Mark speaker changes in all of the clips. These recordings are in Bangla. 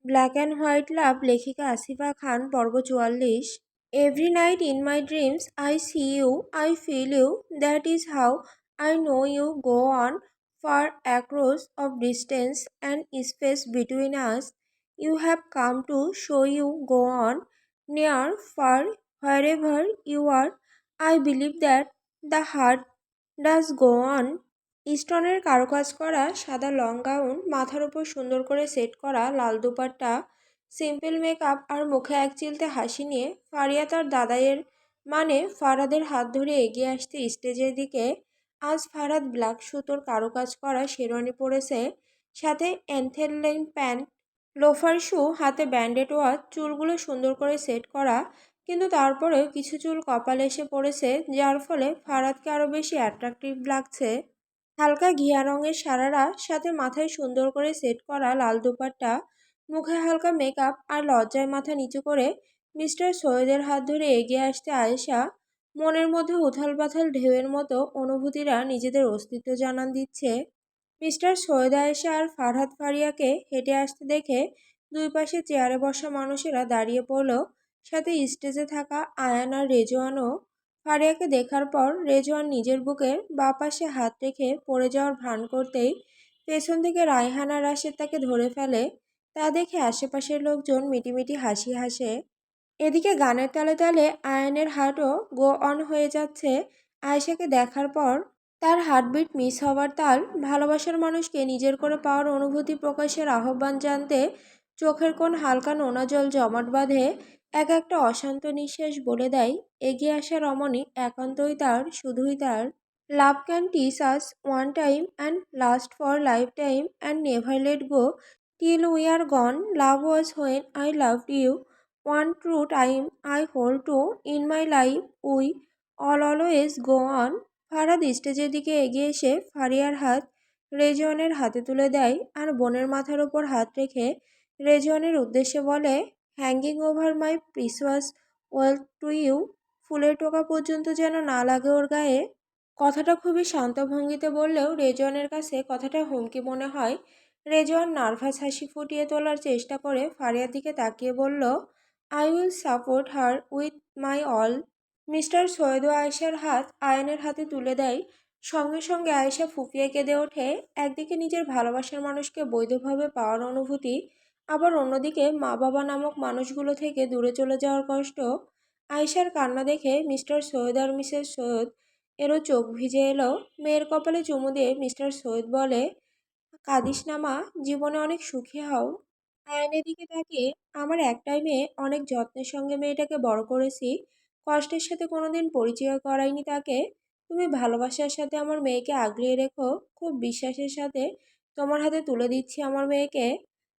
Speaker 1: ব্ল্যাক অ্যান্ড হোয়াইট লাভ লেখিকা আসিফা খান পর্ব ৪৪। Every night in my dreams I C you, I feel you, that is how I know you go on fur across of distance and space between us. You have come to show you go on near fur where ever you R. I believe that the heart does go on. স্টোনের কারুকাজ করা সাদা লং গাউন, মাথার উপর সুন্দর করে সেট করা লাল দুপাট্টা, সিম্পল মেকআপ আর মুখে এক চিলতে হাসি নিয়ে ফারিয়া তার দাদাইয়ের মানে ফারাদের হাত ধরে এগিয়ে আসতে স্টেজের দিকে। আজ ফারাদ ব্ল্যাক সুতোর কারুকাজ করা শেরওয়ানি পরেছে, সাথে অ্যান্থেলাইন প্যান্ট, লোফার শু, হাতে ব্যান্ডেড ওয়াচ, চুলগুলো সুন্দর করে সেট করা, কিন্তু তারপরেও কিছু চুল কপালে এসে পড়েছে, যার ফলে ফারাদকে আরও বেশি অ্যাট্রাকটিভ লাগছে। হালকা ঘিয়া রঙের সারারা, সাথে মাথায় সুন্দর করে সেট করা লাল দুপাট্টা, মুখে হালকা মেকআপ আর লজ্জায় মাথা নিচু করে মিস্টার সৈয়দের হাত ধরে এগিয়ে আসতে আয়েশা। মনের মধ্যে উথাল পাথাল ঢেউয়ের মতো অনুভূতিরা নিজেদের অস্তিত্ব জানান দিচ্ছে। মিস্টার সৈয়দ আয়েশা আর ফারহাদ ফারিয়াকে হেঁটে আসতে দেখে দুই পাশে চেয়ারে বসা মানুষেরা দাঁড়িয়ে পড়ল, সাথে স্টেজে থাকা আয়ান আর রেজওয়ানও। ফারিয়াকে দেখার পর রেজওয়ান নিজের বুকের বাঁ পাশে হাত রেখে পড়ে যাওয়ার ভান করতেই পেছন থেকে রায়হান আর রাশেদ তাকে ধরে ফেলে। তা দেখে আশেপাশের লোকজন মিটিমিটি হাসি হাসে। এদিকে গানের তালে তালে আয়ানের হার্টও গো অন হয়ে যাচ্ছে। আয়েশাকে দেখার পর তার হার্টবিট মিস হওয়ার তাল, ভালোবাসার মানুষকে নিজের করে পাওয়ার অনুভূতি প্রকাশের আহ্বান জানতে চোখের কোণ হালকা নোনা জল জমাট বাঁধে। এক একটা অশান্ত নিঃশ্বাস বলে দেয় এগিয়ে আসা রমণী একান্তই তার, শুধুই তার। লাভ can teach us one time and last for life time and never let go till we are gone. Love was when I loved you, one true time I hold two in my life, we all always go on. Farad স্টেজের দিকে এগিয়ে এসে ফারিয়ার হাত রেজওয়ানের হাতে তুলে দেয় আর বোনের মাথার উপর হাত রেখে রেজওয়ানের উদ্দেশ্যে বলে, hanging over my precious wealth to you. ফুলের টোকা পর্যন্ত যেন না লাগে ওর গায়ে। কথাটা খুবই শান্ত ভঙ্গিতে বললেও রেজওয়ানের কাছে কথাটা হুমকি মনে হয়। রেজওয়ান নার্ভাস হাসি ফুটিয়ে তোলার চেষ্টা করে ফারিয়ার দিকে তাকিয়ে বলল, I will support her with my all. Mister Syed আয়েশার হাত আয়নের হাতে তুলে দেয়, সঙ্গে সঙ্গে আয়েশা ফুঁপিয়ে কেঁদে ওঠে। একদিকে নিজের ভালোবাসার মানুষকে বৈধভাবে পাওয়ার অনুভূতি, আবার অন্যদিকে মা বাবা নামক মানুষগুলো থেকে দূরে চলে যাওয়ার কষ্ট। আয়েশার কান্না দেখে মিস্টার সৈয়দ আর মিসেস সৈয়দ এরও চোখ ভিজে এলো। মেয়ের কপালে চুমু দিয়ে মিস্টার সৈয়দ বলে, কাঁদিস না মা, জীবনে অনেক সুখী হও। আয়নের দিকে তাকিয়ে, আমার একটাই মেয়ে, অনেক যত্নের সঙ্গে মেয়েটাকে বড় করেছি, কষ্টের সাথে কোনোদিন পরিচয় করাইনি তাকে। তুমি ভালোবাসার সাথে আমার মেয়েকে আগলিয়ে রেখো, খুব বিশ্বাসের সাথে তোমার হাতে তুলে দিচ্ছি আমার মেয়েকে।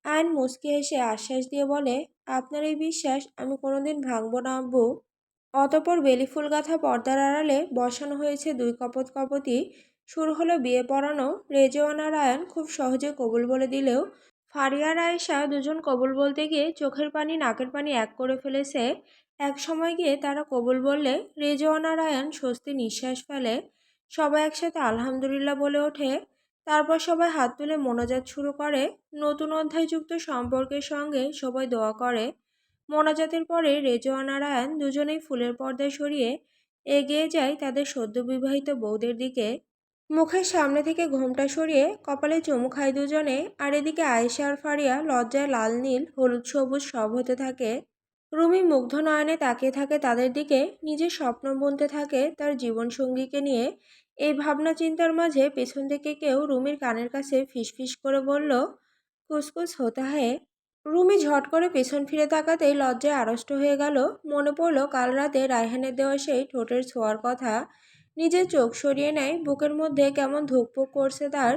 Speaker 1: আয়ন মুচকি হেসে আশ্বাস দিয়ে বলে, আপনার এই বিশ্বাস আমি কোনোদিন ভাঙবো না আব্বু। অতঃপর বেলিফুল গাঁথা পর্দার আড়ালে বসানো হয়েছে দুই কপোত কপোতি। শুরু হলো বিয়ে পড়ানো। রেজওয়ান আর আয়ান খুব সহজে কবুল বলে দিলেও ফারিয়া আর আয়েশা দুজন কবুল বলতে গিয়ে চোখের পানি নাকের পানি এক করে ফেলেছে। এক সময় গিয়ে তারা কবুল বললে রেজওয়ান আর আয়ান স্বস্তি নিঃশ্বাস ফেলে। সবাই একসাথে আলহামদুলিল্লাহ বলে ওঠে। তারপর সবাই হাত তুলে মোনাজাত শুরু করে। নতুন অধ্যায়যুক্ত সম্পর্কের সঙ্গে সবাই দোয়া করে। মোনাজাতের পরে রেজওয়ান আর আয়ান দুজনেই ফুলের পর্দা সরিয়ে এগিয়ে যায় তাদের সদ্যবিবাহিত বউদের দিকে। মুখের সামনে থেকে ঘোমটা সরিয়ে কপালে চুমু খায় দুজনে, আর এদিকে আয়েশা আর ফারিয়া লজ্জায় লাল নীল হলুদ সবুজ সব হতে থাকে। রুমি মুগ্ধ নয়নে তাকিয়ে থাকে তাদের দিকে, নিজের স্বপ্ন বুনতে থাকে তার জীবনসঙ্গীকে নিয়ে। এই ভাবনা চিন্তার মাঝে পেছন থেকে কেউ রুমির কানের কাছে ফিসফিস করে বলল, কুসকুস হোতা হ্যায়। রুমি ঝট করে পেছন ফিরে তাকাতেই লজ্জায় আড়ষ্ট হয়ে গেল। মনে পড়ল কাল রাতে রায়হানের দেওয়া সেই ঠোঁটের ছোঁয়ার কথা। নিজের চোখ সরিয়ে নেয়, বুকের মধ্যে কেমন ধুকপুক করছে তার।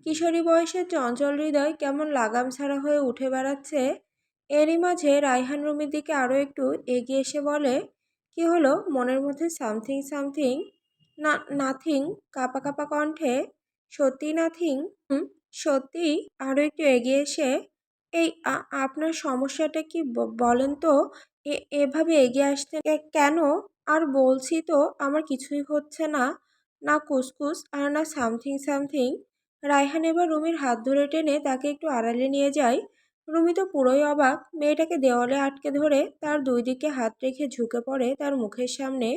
Speaker 1: কিশোরী বয়সের চঞ্চল হৃদয় কেমন লাগাম ছাড়া হয়ে উঠে বেড়াচ্ছে। এরই মাঝে রায়হান রুমির দিকে আরও একটু এগিয়ে এসে বলে, কি হলো, মনের মধ্যে সামথিং সামথিং? না, নাথিং। কাঁপা কাঁপা কণ্ঠে, সত্যি নাথিং? সত্যি। আরও একটু এগিয়ে এসে, এই আপনার সমস্যাটা কি বলেন তো? এভাবে এগিয়ে আসতে কেন? আর বলছি তো আমার কিছুই হচ্ছে না, না কুসকুস আর না সামথিং সামথিং। রায়হান এবার রুমির হাত ধরে টেনে তাকে একটু আড়ালে নিয়ে যায়। রুমি তো পুরোই অবাক, মেয়েটাকে দেওয়ালে আটকে ধরে তার দুই দিকে হাত রেখে ঝুঁকে পড়ে তার মুখের সামনে।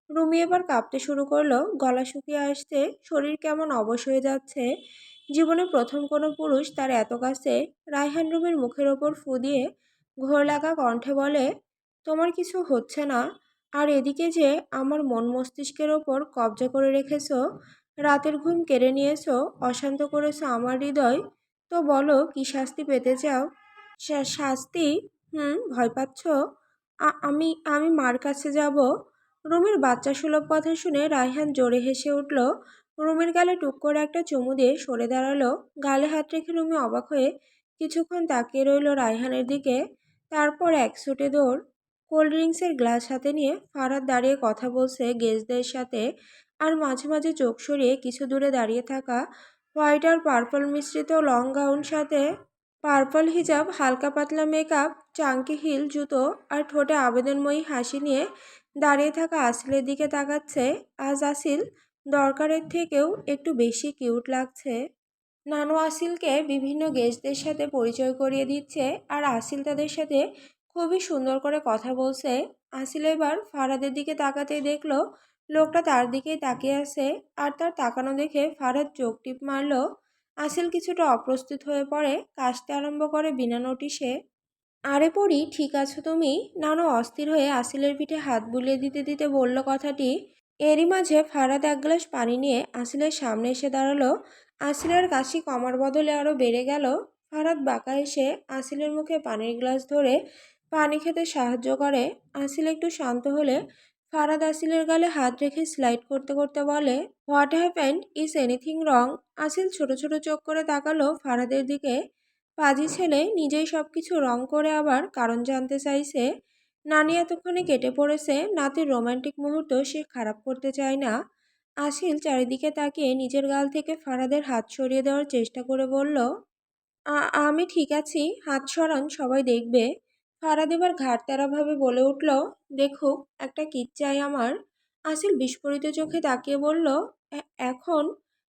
Speaker 1: রুমি এবার কাঁপতে শুরু করলো, গলা শুকিয়ে আসছে, শরীর কেমন অবশ হয়ে যাচ্ছে। জীবনে প্রথম কোনো পুরুষ তার এত কাছে। রায়হান রুমির মুখের ওপর ফু দিয়ে ঘোর লাগা কণ্ঠে বলে, তোমার কিছু হচ্ছে না? আর এদিকে যে আমার মন মস্তিষ্কের ওপর কবজা করে রেখেছো, রাতের ঘুম কেড়ে নিয়েছো, অশান্ত করেছো আমার হৃদয়। তো বলো কি শাস্তি পেতে চাও? শাস্তি? হুম, ভয় পাচ্ছ? আমি আমি মার কাছে যাব? রুমির বাচ্চা সুলভ কথা শুনে রায়হান জোরে হেসে উঠল। রুমির গালে টুক করে একটা চুমু দিয়ে সরে দাঁড়ালো। গালে হাত রেখে রুমি অবাক হয়ে কিছুক্ষণ তাকিয়ে রইল রায়হানের দিকে। তারপর এক ছুটে দৌড়। কোল্ড ড্রিঙ্কসের গ্লাস হাতে নিয়ে ফারাদ দাঁড়িয়ে কথা বলছে গেস্টদের সাথে। আর মাঝে মাঝে চোখ সরিয়ে কিছু দূরে দাঁড়িয়ে থাকা হোয়াইট আর পার্পল মিশ্রিত লং গাউন, সাথে পার্পল হিজাব, হালকা পাতলা মেকআপ, চাঙ্কি হিল জুতো আর ঠোঁটে আবেদনময়ী হাসি নিয়ে দাঁড়িয়ে থাকা আসিলের দিকে তাকাচ্ছে। আজ আসিল দরকারের থেকেও একটু বেশি কিউট লাগছে। নানু আসিলকে বিভিন্ন গেস্টদের সাথে পরিচয় করিয়ে দিচ্ছে, আর আসিল তাদের সাথে খুবই সুন্দর করে কথা বলছে। আসিল এবার ফারাদের দিকে তাকাতেই দেখলো লোকটা তার দিকেই তাকিয়ে আছে। আর তার তাকানো দেখে ফারাদ চোখ টিপ মারল। আসিল কিছুটা অপ্রস্তুত হয়ে পড়ে, কাশতে আরম্ভ করে বিনা নোটিশে। আরে পড়ি, ঠিক আছো তুমি? নানু অস্থির হয়ে আসিলের পিঠে হাত বুলিয়ে দিতে দিতে বলল কথাটি। এরই মাঝে ফারাদ এক গ্লাস পানি নিয়ে আসিলের সামনে এসে দাঁড়ালো। আসিলের কাশি কমার বদলে আরও বেড়ে গেল। ফারাদ বাঁকা এসে আসিলের মুখে পানির গ্লাস ধরে পানি খেতে সাহায্য করে। আসিল একটু শান্ত হলে ফারাদ আসিলের গালে হাত রেখে স্লাইড করতে করতে বলে, what happened? Is anything wrong? আসিল ছোট ছোট চোখ করে তাকালো ফারাদের দিকে। পাজি ছেলে নিজেই সবকিছু রং করে আবার কারণ জানতে চাইছে। নানি এতক্ষণে কেটে পড়েছে, নাতির রোমান্টিক মুহূর্ত সে খারাপ করতে চায় না। আসিল চারিদিকে তাকিয়ে নিজের গাল থেকে ফারাদের হাত সরিয়ে দেওয়ার চেষ্টা করে বলল, আমি ঠিক আছি, হাত সরান, সবাই দেখবে। ফারাদ এবার ঘাড় তেরাভাবে বলে উঠল, দেখুক একটা কিট চাই আমার। আসিল বিস্ফোরিত চোখে তাকিয়ে বলল, এখন?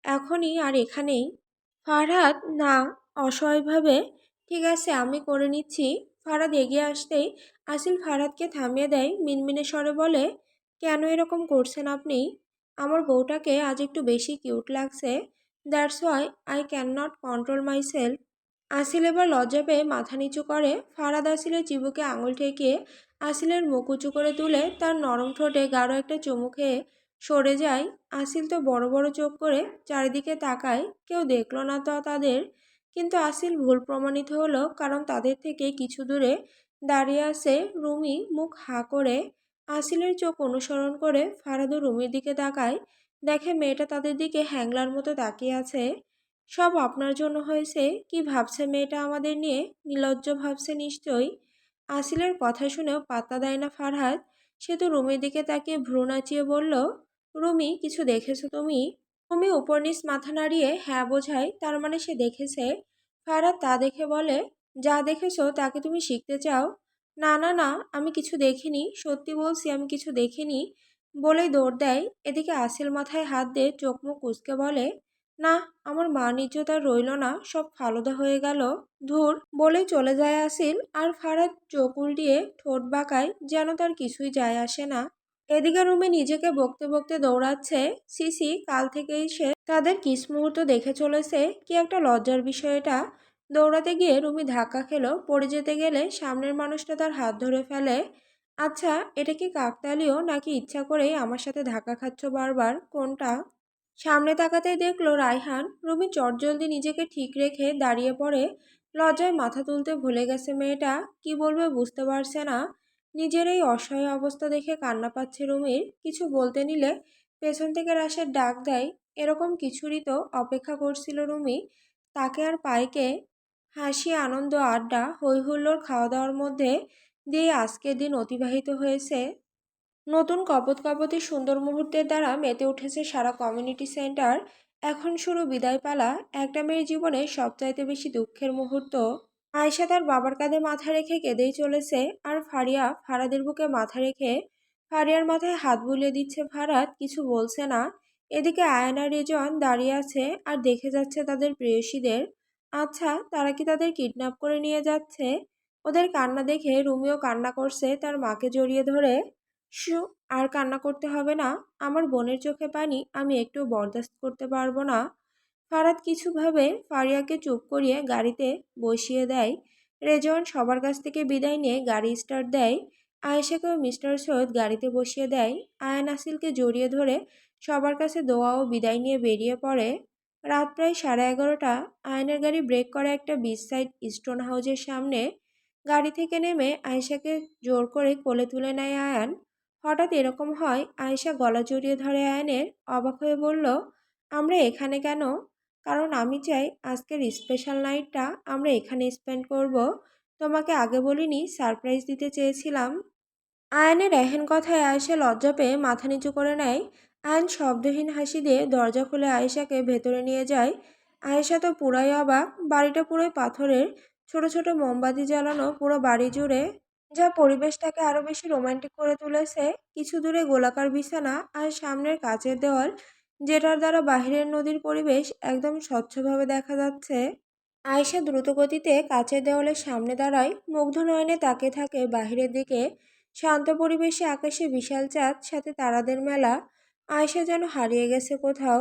Speaker 1: এখনই আর এখানেই? ফারহাদ না, অসহায়ভাবে। ঠিক আছে, আমি করে নিচ্ছি। ফারহাদ এগিয়ে আসতেই আসিল ফারহাদকে থামিয়ে দেয়, মিনমিনে স্বরে বলে, কেন এরকম করছেন আপনি? আমার বউটাকে আজ একটু বেশি কিউট লাগছে। That's why I can not control my self. আসিল এবার লজ্জা পেয়ে মাথা নিচু করে। ফারাদ আসিলের চিবুকে আঙুল ঠেকিয়ে আসিলের মুখ উঁচু করে তুলে তার নরম ঠোঁটে গাঢ় একটা চুমু খেয়ে সরে যায়। আসিল তো বড় বড় চোখ করে চারিদিকে তাকায়, কেউ দেখল না তো তাদের। কিন্তু আসিল ভুল প্রমাণিত হলো, কারণ তাদের থেকে কিছু দূরে দাঁড়িয়ে আছে রুমি, মুখ হাঁ করে। আসিলের চোখ অনুসরণ করে ফারাদও রুমির দিকে তাকায়, দেখে মেয়েটা তাদের দিকে হ্যাংলার মতো তাকিয়ে আছে। সব আপনার জন্য হয়েছে। কি ভাবছে মেয়েটা আমাদের নিয়ে? নির্লজ্জ ভাবছে নিশ্চয়ই। আসিলের কথা শুনেও পাত্তা দেয় না ফারহাদ। সে তো রুমির দিকে তাকিয়ে ভ্রু নাচিয়ে বলল, রুমি, কিছু দেখেছো তুমি? রুমি উপর নিচ মাথা নাড়িয়ে হ্যাঁ বোঝায়, তার মানে সে দেখেছে। ফারহাদ তা দেখে বলে, যা দেখেছো তাকে তুমি শিখতে চাও? না না না, আমি কিছু দেখিনি, সত্যি বলছি আমি কিছু দেখিনি, বলেই দৌড় দেয়। এদিকে আসিল মাথায় হাত দিয়ে চোখ মুখ কুঁচকে বলে, না, আমার মান ইজ্জত আর রইল না, সব ফালুদা হয়ে গেল। ধুর, বলেই চলে যায় আসিল। আর ফারাদ চোখ উল্টিয়ে ঠোঁট বাঁকায়, যেন তার কিছুই যায় আসে না। এদিকে রুমে নিজেকে বকতে বকতে দৌড়াচ্ছে। সিসি কাল থেকেই সে তাদের কিস মুহূর্ত দেখে চলেছে। কি একটা লজ্জার বিষয় এটা। দৌড়াতে গিয়ে রুমি ধাক্কা খেলো, পড়ে যেতে গেলে সামনের মানুষটা তার হাত ধরে ফেলে। আচ্ছা, এটা কি কাকতালীয়, নাকি ইচ্ছা করেই আমার সাথে ধাক্কা খাচ্ছ বারবার, কোনটা? সামনে তাকাতেই দেখলো রায়হান। রুমি চটজলদি নিজেকে ঠিক রেখে দাঁড়িয়ে পড়ে। লজ্জায় মাথা তুলতে ভুলে গেছে মেয়েটা, কি বলবে বুঝতে পারছে না। নিজের এই অসহায় অবস্থা দেখে কান্না পাচ্ছে রুমির। কিছু বলতে নিলে পেছন থেকে রাশের ডাক দেয়। এরকম কিছুরই তো অপেক্ষা করছিল রুমি। তাকে আর পাইকে। হাসি, আনন্দ, আড্ডা, হই হুল্লোড়, খাওয়া দাওয়ার মধ্যে দিয়ে আজকের দিন অতিবাহিত হয়েছে। নতুন কপোত সুন্দর মুহূর্তের দ্বারা মেতে উঠেছে সারা কমিউনিটি সেন্টার। এখন শুরু বিদায় পালা, একটা মেয়ের জীবনে সবচাইতে বেশি দুঃখের মুহূর্ত। আয়েশা তার বাবার কাঁধে মাথা রেখে কেঁদেই চলেছে, আর ফারিয়া ফারাদের বুকে মাথা রেখে ফারিয়ার মাথায় হাত বুলিয়ে দিচ্ছে। ফারাদ কিছু বলছে না। এদিকে আয়ান আর রিজন দাঁড়িয়ে আছে আর দেখে যাচ্ছে তাদের প্রেয়সীদের। আচ্ছা, তারা কি তাদের কিডন্যাপ করে নিয়ে যাচ্ছে? ওদের কান্না দেখে রুমিও কান্না করছে তার মাকে জড়িয়ে ধরে। শু, আর কান্না করতে হবে না। আমার বোনের চোখে পানি আমি একটু বরদাস্ত করতে পারবো না। ফারাদ কিছুভাবে ফারিয়াকে চুপ করিয়ে গাড়িতে বসিয়ে দেয়। রেজওয়ান সবার কাছ থেকে বিদায় নিয়ে গাড়ি স্টার্ট দেয়। আয়েশাকেও মিস্টার সৈয়দ গাড়িতে বসিয়ে দেয়। আয়ান আসিলকে জড়িয়ে ধরে সবার কাছে দোয়া ও বিদায় নিয়ে বেরিয়ে পড়ে। রাত প্রায় 11:30। আয়নের গাড়ি ব্রেক করে একটা বিচ সাইড স্টোন হাউসের সামনে। গাড়ি থেকে নেমে আয়েশাকে জোর করে কোলে তুলে নেয় আয়ান। হঠাৎ এরকম হয়, আয়েশা গলা জড়িয়ে ধরে আয়ানের, অবাক হয়ে বলল, আমরা এখানে কেন? কারণ আমি চাই আজকের স্পেশাল নাইটটা আমরা এখানে স্পেন্ড করব। তোমাকে আগে বলিনি, সারপ্রাইজ দিতে চেয়েছিলাম। আয়ানের এহেন কথায় আয়েশা লজ্জা পেয়ে মাথা নিচু করে নেয়। আয়ান শব্দহীন হাসি দিয়ে দরজা খুলে আয়েশাকে ভেতরে নিয়ে যায়। আয়েশা তো পুরাই অবাক। বাড়িটা পুরোই পাথরের, ছোট ছোট মোমবাতি জ্বালানো পুরো বাড়ি জুড়ে, যা পরিবেশটাকে আরো বেশি রোমান্টিক করে তুলেছে। কিছু দূরে গোলাকার বিছানা আর সামনের কাচের দেওয়াল, যেটার দ্বারা বাহিরের নদীর পরিবেশ একদম স্বচ্ছভাবে দেখা যাচ্ছে। আয়েশা দ্রুতগতিতে কাচের দেওয়ালের সামনে দাঁড়ায়, মুগ্ধ নয়নে তাকিয়ে থাকে বাহিরের দিকে। শান্ত পরিবেশে আকাশে বিশাল চাঁদ, সাথে তারাদের মেলা। আয়েশা যেন হারিয়ে গেছে কোথাও।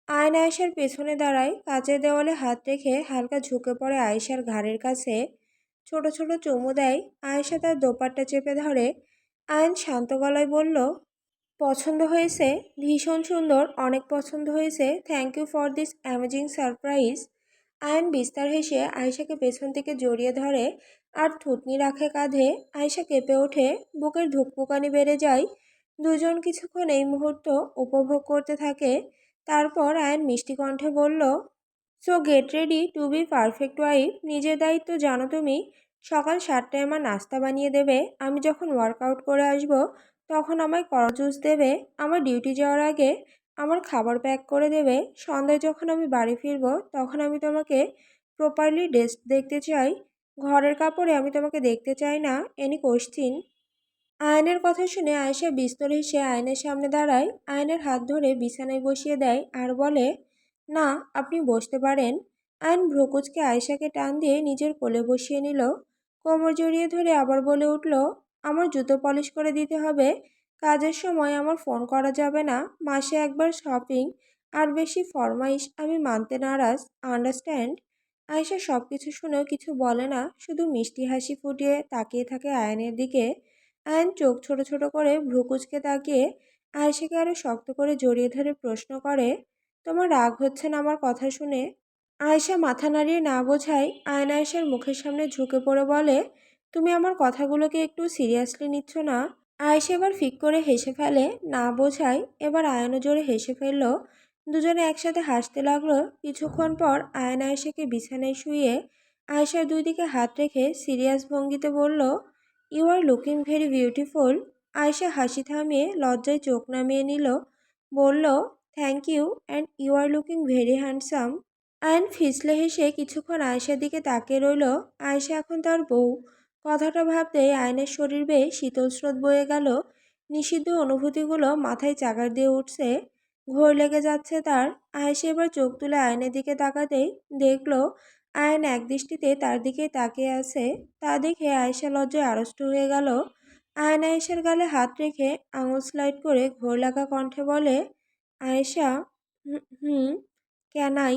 Speaker 1: আয়ন আয়েশার পেছনে দাঁড়ায়, কাচের দেওয়ালে হাত রেখে হালকা ঝুঁকে পড়ে আয়েশার ঘাড়ের কাছে। ছোট ছোট চুমু দেয়। আয়েশা তার দোপাট্টা চেপে ধরে। আয়ন শান্ত গলায় বলল, পছন্দ হয়েছে? ভীষণ সুন্দর, অনেক পছন্দ হয়েছে। Thank you for this amazing surprise. Ion বিস্তার হেসে আয়েশাকে পেছন থেকে জড়িয়ে ধরে আর থুতনি রাখে কাঁধে। আয়েশা কেঁপে ওঠে, বুকের ধুকপুকানি বেড়ে যায়। দুজন কিছুক্ষণ এই মুহূর্ত উপভোগ করতে থাকে। তারপর আয়ন মিষ্টি কণ্ঠে বলল, so get ready to be perfect wife. নিজের দায়িত্ব জানো তুমি। সকাল 7টায় আমার নাস্তা বানিয়ে দেবে। আমি যখন ওয়ার্কআউট করে আসব তখন আমায় কড়া জুস দেবে। আমার ডিউটি যাওয়ার আগে আমার খাবার প্যাক করে দেবে। সন্ধ্যায় যখন আমি বাড়ি ফিরব তখন আমি তোমাকে প্রপারলি ড্রেসড দেখতে চাই। ঘরের কাপড়ে আমি তোমাকে দেখতে চাই না, এনি কোশ্চিন। আয়নের কথা শুনে আয়েশা বিস্তর হেসে আয়নের সামনে দাঁড়ায়। আয়নের হাত ধরে বিছানায় বসিয়ে দেয় আর বলে, না, আপনি বসতে পারেন। আয়ন ভ্রুকুচকে আয়েশাকে টান দিয়ে নিজের কোলে বসিয়ে নিল। কোমর জড়িয়ে ধরে আবার বলে উঠল, আমার জুতো পলিশ করে দিতে হবে। কাজের সময় আমার ফোন করা যাবে না। মাসে একবার শপিং, আর বেশি ফরমাইশ আমি মানতে নারাজ। আন্ডারস্ট্যান্ড? আয়েশা সব কিছু শুনেও কিছু বলে না, শুধু মিষ্টি হাসি ফুটিয়ে তাকিয়ে থাকে আয়নের দিকে। আয়ন চোখ ছোট ছোট করে ভ্রু কুঁচকে তাকিয়ে আয়েশাকে আরো শক্ত করে জড়িয়ে ধরে প্রশ্ন করে, তোমার রাগ হচ্ছে না আমার কথা শুনে? আয়েশা মাথা নাড়িয়ে না বোঝায়। আয়ন আয়েশার মুখের সামনে ঝুঁকে পড়ে বলে, তুমি আমার কথাগুলোকে একটু সিরিয়াসলি নিচ্ছ না? আয়েশা এবার ফিক করে হেসে ফেলে, না বোঝায়। এবার আয়নও জোরে হেসে ফেলল। দুজনে একসাথে হাসতে লাগলো। কিছুক্ষণ পর আয়ন আয়েশাকে বিছানায় শুয়ে আয়েশার দুই দিকে হাত রেখে সিরিয়াস ভঙ্গিতে বলল, you are looking very beautiful. Ayesha হাসি থামিয়ে লজ্জায় চোখ নামিয়ে নিল। বলল, thank you, and you are looking very handsome. Ayan ফিসলে হেসে কিছুক্ষণ আয়েশার দিকে তাকিয়ে রইল। আয়েশা এখন তার বউ। কথাটা ভাবতেই আয়নের শরীর বেয়ে শীতল স্রোত বয়ে গেল। নিষিদ্ধ অনুভূতিগুলো মাথায় চাগার দিয়ে উঠছে। ঘোর লেগে যাচ্ছে তার। আয়েশা এবার চোখ তুলে আয়নের দিকে তাকাতেই দেখল আয়ন একদৃষ্টিতে তার দিকে তাকিয়ে আছে। তা দেখে আয়েশা লজ্জায় আড়ষ্ট হয়ে গেল। আয়ন আয়েশার গালে হাত রেখে আঙুল স্লাইড করে ঘোর লাগা কণ্ঠে বলে, আয়েশা, হুম, কেনাই।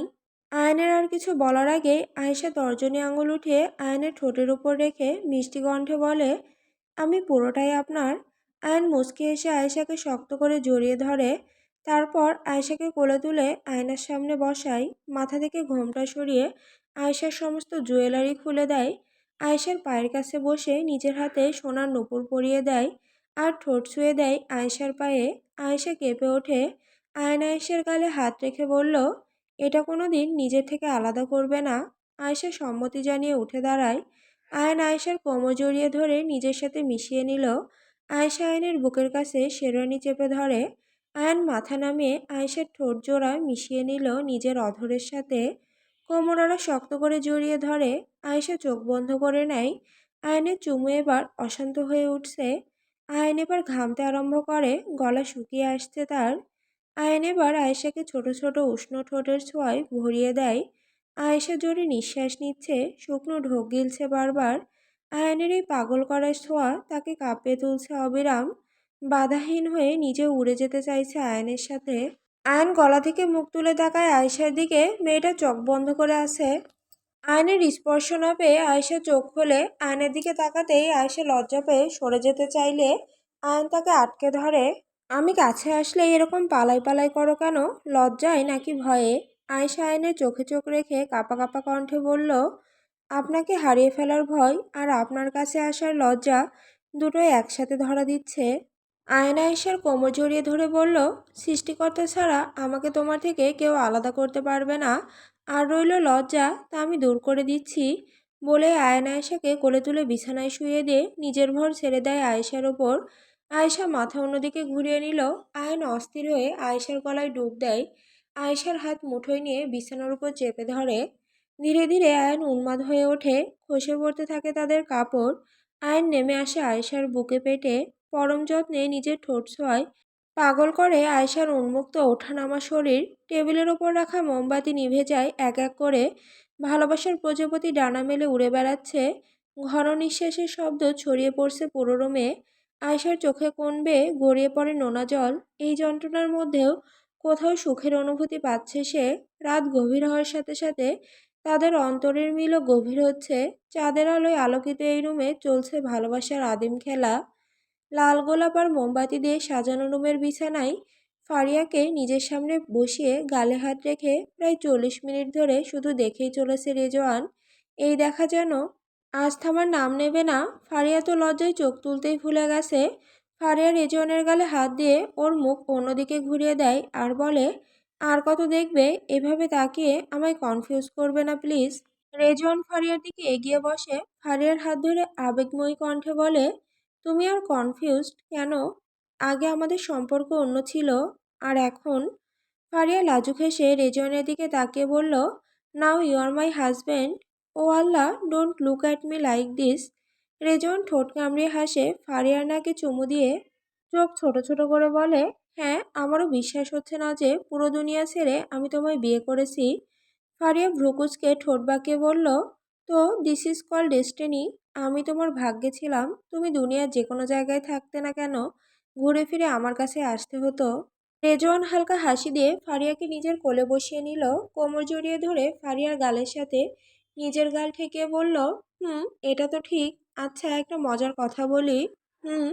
Speaker 1: আয়নের আর কিছু বলার আগেই আয়েশা তর্জনী আঙুল উঠিয়ে আয়নের ঠোঁটের উপর রেখে মিষ্টি কণ্ঠে বলে, আমি পুরোটাই আপনার। আয়ন মুচকি এসে আয়েশাকে শক্ত করে জড়িয়ে ধরে। তারপর আয়েশাকে কোলে তুলে আয়নার সামনে বসায়। মাথা থেকে ঘোমটা সরিয়ে আয়েশার সমস্ত জুয়েলারি খুলে দেয়। আয়েশার পায়ের কাছে বসে নিজের হাতে সোনার নূপুর পরিয়ে দেয় আর ঠোঁট ছুঁয়ে দেয় আয়েশার পায়ে। আয়েশা কেঁপে ওঠে। আয়ন আয়েশার গালে হাত রেখে বলল, এটা কোনো দিন নিজের থেকে আলাদা করবে না? আয়েশা সম্মতি জানিয়ে উঠে দাঁড়ায়। আয়ন আয়েশার কোমর জড়িয়ে ধরে নিজের সাথে মিশিয়ে নিল। আয়েশা আয়নের বুকের কাছে শেরওয়ানি চেপে ধরে। আয়ন মাথা নামিয়ে আয়েশার ঠোঁট জোড়া মিশিয়ে নিল নিজের অধরের সাথে। কোমর আরো শক্ত করে জড়িয়ে ধরে। আয়েশা চোখ বন্ধ করে নেয়। আয়নের চুমু এবার অশান্ত হয়ে উঠছে। আয়ন এবার ঘামতে আরম্ভ করে, গলা শুকিয়ে আসছে তার। আয়ন এবার আয়েশাকে ছোট ছোট উষ্ণ ঠোঁটের ছোঁয়ায় ভরিয়ে দেয়। আয়েশা জোরে নিঃশ্বাস নিচ্ছে, শুকনো ঢোক গিলছে বারবার। আয়নের এই পাগল করা ছোঁয়া তাকে কাঁপিয়ে তুলছে অবিরাম। বাধাহীন হয়ে নিজে উড়ে যেতে চাইছে আয়নের সাথে। আয়ন গলা থেকে মুখ তুলে তাকায় আয়েশার দিকে। মেয়েটা চোখ বন্ধ করে আছে। আয়নের স্পর্শ না পেয়ে আয়েশা চোখ খুলে আয়নের দিকে তাকাতেই আয়েশা লজ্জা পেয়ে সরে যেতে চাইলে আয়ন তাকে আটকে ধরে। আমি কাছে আসলে এরকম পালাই পালাই করো কেন? লজ্জায় নাকি ভয়ে? আয়েশা আয়নের চোখে চোখ রেখে কাঁপা কাঁপা কণ্ঠে বলল, আপনাকে হারিয়ে ফেলার ভয় আর আপনার কাছে আসার লজ্জা দুটোই একসাথে ধরা দিচ্ছে। আয়ন আয়েশার কোমর জড়িয়ে ধরে বলল, সৃষ্টিকর্তা ছাড়া আমাকে তোমার থেকে কেউ আলাদা করতে পারবে না। আর রইল লজ্জা, তা আমি দূর করে দিচ্ছি। বলে আয়ন আয়েশাকে কোলে তুলে বিছানায় শুয়ে দিয়ে নিজের ভর ছেড়ে দেয় আয়েশার ওপর। আয়েশা মাথা অন্যদিকে ঘুরিয়ে নিল। আয়ন অস্থির হয়ে আয়েশার গলায় ডুব দেয়। আয়েশার হাত মুঠোয় নিয়ে বিছানার উপর চেপে ধরে। ধীরে ধীরে আয়ন উন্মাদ হয়ে ওঠে। খসে পড়তে থাকে তাদের কাপড়। আয়ন নেমে আসে আয়েশার বুকে পেটে। পরম যত্নে নিজের ঠোঁট ছোঁয়ায়। পাগল করে আয়েশার উন্মুক্ত ওঠানামা শরীর। টেবিলের ওপর রাখা মোমবাতি নিভে যায় এক এক করে। ভালোবাসার প্রজাপতি ডানা মেলে উড়ে বেড়াচ্ছে। ঘন নিঃশ্বাসের শব্দ ছড়িয়ে পড়ছে পুরো রুমে। আয়েশার চোখে কোণ বেয়ে গড়িয়ে পড়ে নোনা জল। এই যন্ত্রণার মধ্যেও কোথাও সুখের অনুভূতি পাচ্ছে সে। রাত গভীর হওয়ার সাথে সাথে তাদের অন্তরের মিলও গভীর হচ্ছে। চাঁদের আলোয় আলোকিত এই রুমে চলছে ভালোবাসার আদিম খেলা। লাল গোলাপ আর মোমবাতি দিয়ে সাজানো রুমের বিছানায় ফারিয়াকে নিজের সামনে বসিয়ে গালে হাত রেখে প্রায় 40 মিনিট ধরে শুধু দেখেই চলেছে রেজওয়ান। এই দেখা যেন আজ থামার নাম নেবে না। ফারিয়া তো লজ্জায় চোখ তুলতেই ভুলে গেছে। ফারিয়া রেজওয়ানের গালে হাত দিয়ে ওর মুখ অন্যদিকে ঘুরিয়ে দেয় আর বলে, আর কত দেখবে? এভাবে তাকিয়ে আমায় কনফিউজ করবে না প্লিজ। রেজওয়ান ফারিয়ার দিকে এগিয়ে বসে। ফারিয়ার হাত ধরে আবেগময়ী কণ্ঠে বলে, তুমি আর কনফিউজড কেন? আগে আমাদের সম্পর্ক অন্য ছিল, আর এখন? ফারিয়া লাজুক হেসে রেজওয়ানের দিকে তাকিয়ে বলল, now you R my husband. O Allah, don't look at me like this. Rezwan ঠোঁট কামড়িয়ে হাসে। ফারিয়ার নাকে চুমু দিয়ে চোখ ছোট ছোট করে বলে, হ্যাঁ, আমারও বিশ্বাস হচ্ছে না যে পুরো দুনিয়া ছেড়ে আমি তোমায় বিয়ে করেছি। ফারিয়া ভ্রুকুচকে ঠোঁট বাঁকিয়ে বলল, তো দিস ইজ কল ডেস্টিনি। আমি তোমার ভাগ্যে ছিলাম। তুমি দুনিয়ার যে কোনো জায়গায় থাকতে না কেন, ঘুরে ফিরে আমার কাছে আসতে হতো। রেজওয়ান হালকা হাসি দিয়ে ফারিয়াকে নিজের কোলে বসিয়ে নিল। কোমর জড়িয়ে ধরে ফারিয়ার গালের সাথে নিজের গাল ঠেকিয়ে বলল, হুম, এটা তো ঠিক। আচ্ছা, একটা মজার কথা বলি। হুম,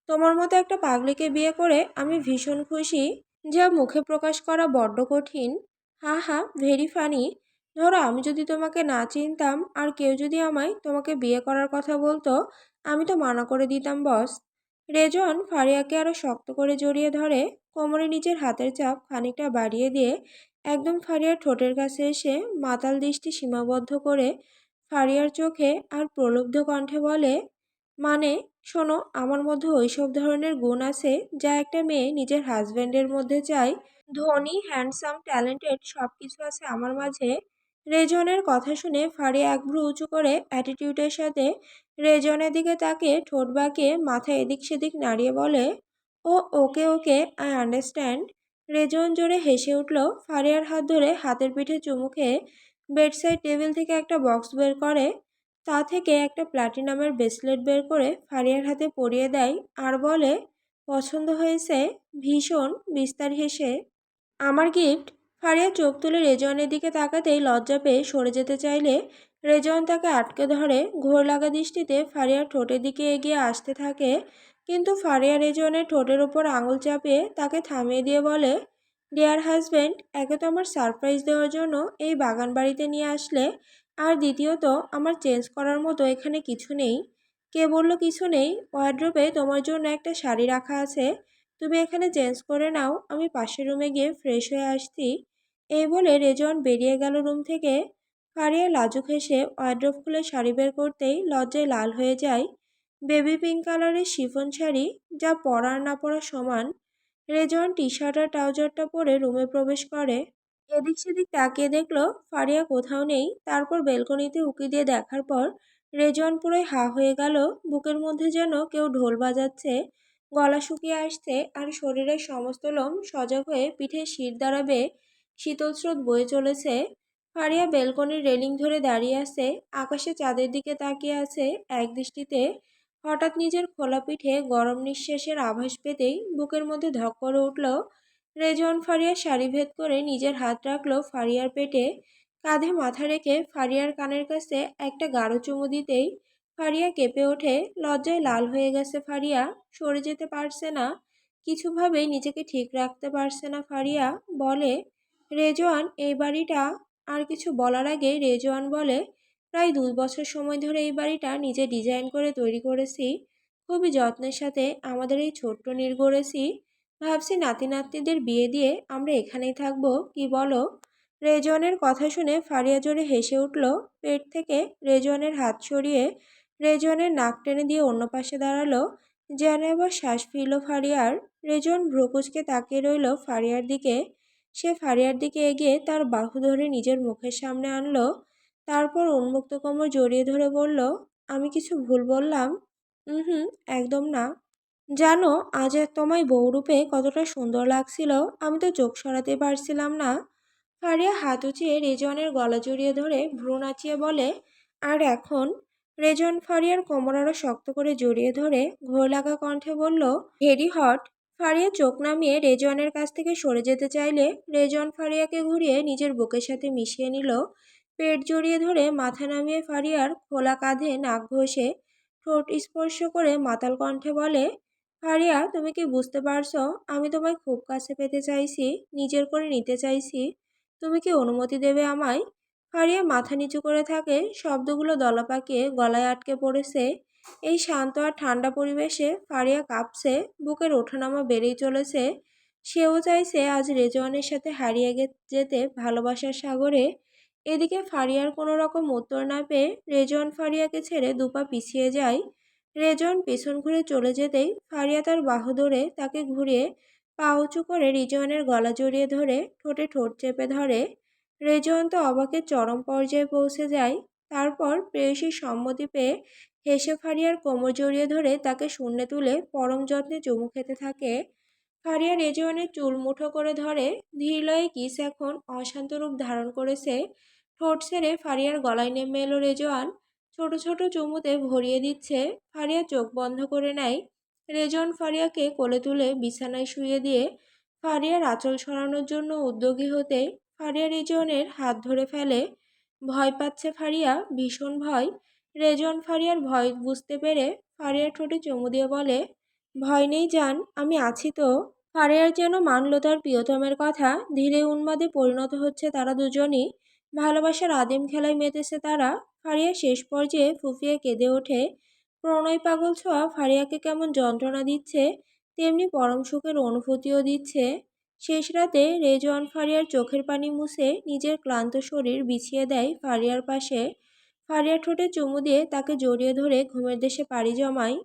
Speaker 1: তোমার মতো একটা পাগলিকে বিয়ে করে আমি ভীষণ খুশি। যা মুখে প্রকাশ করা বড্ড কঠিন। হা হা, ভেরি ফানি। ধরো আমি যদি তোমাকে না চিনতাম আর কেউ যদি আমায় তোমাকে বিয়ে করার কথা বলতো, আমি তো মানা করে দিতাম বস। রেজন ফারিয়াকে আরো শক্ত করে জড়িয়ে ধরে। কোমরে নিজের হাতের চাপ খানিকটা বাড়িয়ে দিয়ে একদম ফারিয়ার ঠোঁটের কাছে এসে মাতাল দৃষ্টি সীমাবদ্ধ করে ফারিয়ার চোখে আর প্রলুব্ধ কণ্ঠে বলে, মানে, শোনো, আমার মধ্যে ওইসব ধরনের গুণ আছে যা একটা মেয়ে নিজের হাজব্যান্ডের মধ্যে চায়। ধনী, হ্যান্ডসাম, ট্যালেন্টেড সব কিছু আছে আমার মাঝে। রেজনের কথা শুনে ফারিয়া এক ভ্রু উঁচু করে অ্যাটিটিউডের সাথে রেজনের দিকে তাকিয়ে ঠোঁট বাঁকিয়ে মাথা এদিক সেদিক নাড়িয়ে বলে, ও ওকে ওকে, আই আন্ডারস্ট্যান্ড। রেজন জোরে হেসে উঠল। ফারিয়ার হাত ধরে হাতের পিঠে চুমু খেয়ে বেডসাইড টেবিল থেকে একটা বক্স বের করে। তা থেকে একটা প্লাটিনামের ব্রেসলেট বের করে ফারিয়ার হাতে পরিয়ে দেয় আর বলে, পছন্দ হয়েছে? ভীষণ, বিস্তার হেসে। আমার গিফট। ফারিয়া চোখ তুলে রেজওয়ানের দিকে তাকাতেই লজ্জা পেয়ে সরে যেতে চাইলে রেজওয়ান তাকে আটকে ধরে। ঘোর লাগা দৃষ্টিতে ফারিয়ার ঠোঁটের দিকে এগিয়ে আসতে থাকে, কিন্তু ফারিয়া রেজওয়ানের ঠোঁটের উপর আঙুল চাপিয়ে তাকে থামিয়ে দিয়ে বলে, ডিয়ার হাজব্যান্ড, একে তো আমার সারপ্রাইজ দেওয়ার জন্য এই বাগান বাড়িতে নিয়ে আসলে, আর দ্বিতীয়ত আমার চেঞ্জ করার মতো এখানে কিছু নেই। কে বলল কিছু নেই? ওয়ার্ড্রোবে তোমার জন্য একটা শাড়ি রাখা আছে, তুমি এখানে চেঞ্জ করে নাও, আমি পাশের রুমে গিয়ে ফ্রেশ হয়ে আসছি। এই বলে রেজন বেরিয়ে গেল রুম থেকে। ফারিয়া লাজুক হেসে ওয়ার্ড্রোব খুলে শাড়ি বের করতেই লজ্জায় লাল হয়ে যায়। বেবি পিঙ্ক কালারের শিফন শাড়ি, যা পরা আর না পরা সমান। রেজন টি শার্ট আর ট্রাউজারটা পরে রুমে প্রবেশ করে। এদিক সেদিক তাকিয়ে দেখলো ফারিয়া কোথাও নেই। তারপর বেলকনিতে উঁকি দিয়ে দেখার পর রেজন পুরোই হা হয়ে গেল। বুকের মধ্যে যেন কেউ ঢোল বাজাচ্ছে। গলা শুকিয়ে আসছে আর শরীরের সমস্ত লোম সজাগ হয়ে পিঠে শির দ্বারা বেয়ে শীতল স্রোত বয়ে চলেছে। ফারিয়া বেলকনির রেলিং ধরে দাঁড়িয়ে আছে, আকাশে চাঁদের দিকে তাকিয়ে আছে এক দৃষ্টিতে। হঠাৎ নিজের খোলা পিঠে গরম নিঃশ্বাসের আভাস পেতেই বুকের মধ্যে ধক করে উঠল। রেজওয়ান ফারিয়ার শাড়ি ভেদ করে নিজের হাত রাখলো ফারিয়ার পেটে, কাঁধে মাথা রেখে ফারিয়ার কানের কাছে একটা গাঢ় চুমু দিতেই ফারিয়া কেঁপে ওঠে। লজ্জায় লাল হয়ে গেছে ফারিয়া, সরে যেতে পারছে না, কিছুভাবেই নিজেকে ঠিক রাখতে পারছে না ফারিয়া। বলে, রেজওয়ান, এই বাড়িটা। আর কিছু বলার আগে রেজওয়ান বলে, প্রায় 2 বছর সময় ধরে এই বাড়িটা নিজে ডিজাইন করে তৈরি করেছি, খুবই যত্নের সাথে আমাদের এই ছোট্ট নীড় গড়েছি। ভাবছি নাতি নাতনিদের বিয়ে দিয়ে আমরা এখানেই থাকবো, কি বলো? রেজওয়ানের কথা শুনে ফারিয়া জোরে হেসে উঠল। পেট থেকে রেজওয়ানের হাত সরিয়ে রেজওয়ানের নাক টেনে দিয়ে অন্য পাশে দাঁড়ালো, যেন এবার শ্বাস ফিরল ফারিয়ার। রেজওয়ান ভ্রুকুচকে তাকিয়ে রইল ফারিয়ার দিকে। সে ফারিয়ার দিকে এগিয়ে তার বাহু ধরে নিজের মুখের সামনে আনলো, তারপর উন্মুক্ত কোমর জড়িয়ে ধরে বলল, আমি কিছু ভুল বললাম? হুম, একদম না। জানো, আজ তোমায় বউরূপে কতটা সুন্দর লাগছিল, আমি তো চোখ সরাতে পারছিলাম না। ফারিয়া হাত উঁচিয়ে রেজওয়ানের গলা জড়িয়ে ধরে ভ্রু নাচিয়ে বলে, আর এখন? রেজওয়ান ফারিয়ার কোমর আরো শক্ত করে জড়িয়ে ধরে ঘোর লাগা কণ্ঠে বলল, ভেরি হট। ফারিয়া চোখ নামিয়ে রেজওয়ানের কাছ থেকে সরে যেতে চাইলে রেজওয়ান ফারিয়াকে ঘুরিয়ে নিজের বুকের সাথে মিশিয়ে নিল। পেট জড়িয়ে ধরে মাথা নামিয়ে ফারিয়ার খোলা কাঁধে নাক ঘষে ঠোঁট স্পর্শ করে মাতাল কণ্ঠে বলে, ফারিয়া, তুমি কি বুঝতে পারছো? আমি তোমায় খুব কাছে পেতে চাইছি, নিজের করে নিতে চাইছি। তুমি কি অনুমতি দেবে আমায়? ফারিয়া মাথা নিচু করে থাকে, শব্দগুলো দলা পাকিয়ে গলায় আটকে পড়েছে। এই শান্ত আর ঠান্ডা পরিবেশে ফারিয়া কাঁপছে, বুকের ওঠানামা বেড়েই চলেছে। সেও চাইছে আজ রেজওয়ানের সাথে হারিয়ে যেতে ভালোবাসার সাগরে। এদিকে ফারিয়ার কোনো রকম উত্তর না পেয়ে রেজওয়ান ফারিয়াকে ছেড়ে দুপা পিছিয়ে যায়। রেজওয়ান পেছন ঘুরে চলে যেতেই ফারিয়া তার বাহু ধরে তাকে ঘুরিয়ে পা উঁচু করে রেজওয়ানের গলা জড়িয়ে ধরে ঠোঁটে ঠোঁট চেপে ধরে। রেজওয়ান তো অবাকের চরম পর্যায়ে পৌঁছে যায়। তারপর প্রেয়সীর সম্মতি পেয়ে হেসে ফারিয়ার কোমর জড়িয়ে ধরে তাকে শূন্যে তুলে পরম যত্নে চুমু খেতে থাকে। ফারিয়া রেজওয়ানের চুল মুঠো করে ধরে, ধীরলয়ে কিস এখন অশান্ত রূপ ধারণ করেছে। ঠোঁট ছেড়ে ফারিয়ার গলায় নেমে এলো রেজওয়ান, ছোট ছোট চুমুতে ভরিয়ে দিচ্ছে। ফারিয়া চোখ বন্ধ করে নেয়। রেজওয়ান ফারিয়াকে কোলে তুলে বিছানায় শুয়ে দিয়ে ফারিয়ার আঁচল সরানোর জন্য উদ্যোগী হতে ফারিয়া রেজওয়ানের হাত ধরে ফেলে। ভয় পাচ্ছে ফারিয়া, ভীষণ ভয়। রেজওয়ান ফারিয়ার ভয় বুঝতে পেরে ফারিয়ার ঠোঁটে চুমু দিয়ে বলে, ভয় নেই জান, আমি আছি তো। ফারিয়ার যেন মানল তার প্রিয়তমের কথা। ধীরে উন্মাদে পরিণত হচ্ছে তারা দুজনই। ভালোবাসার আদিম খেলায় মেতেছে তারা। ফারিয়া শেষ পর্যায়ে ফুঁফিয়ে কেঁদে ওঠে। প্রণয় পাগল ছোঁয়া ফারিয়াকে কেমন যন্ত্রণা দিচ্ছে, তেমনি পরম সুখের অনুভূতিও দিচ্ছে। শেষ রাতে রেজওয়ান ফারিয়ার চোখের পানি মুছে নিজের ক্লান্ত শরীর বিছিয়ে দেয় ফারিয়ার পাশে। ফারিয়ার ঠোঁটে চুমু দিয়ে তাকে জড়িয়ে ধরে ঘুমের দেশে পাড়ি জমায়।